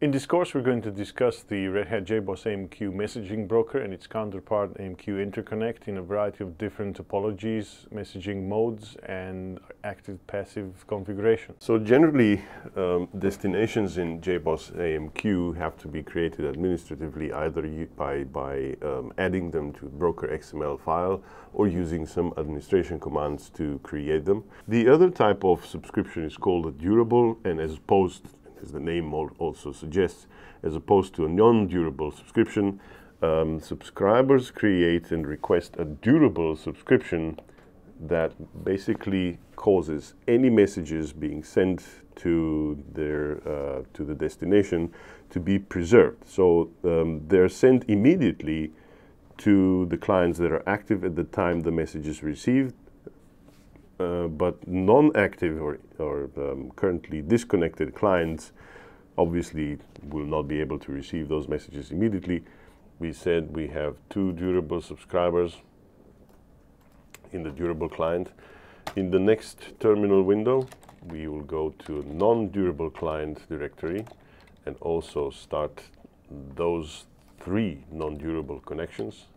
In this course, we're going to discuss the Red Hat JBoss AMQ messaging broker and its counterpart AMQ interconnect in a variety of different topologies, messaging modes, and active-passive configuration. So generally, destinations in JBoss AMQ have to be created administratively, either by adding them to broker XML file or using some administration commands to create them. The other type of subscription is called a durable, and as the name also suggests, as opposed to a non-durable subscription, subscribers create and request a durable subscription that basically causes any messages being sent to the destination to be preserved. So they're sent immediately to the clients that are active at the time the message is received, but non-active or currently disconnected clients obviously will not be able to receive those messages immediately. We said we have two durable subscribers in the durable client. In the next terminal window, we will go to non-durable client directory and also start those three non-durable connections.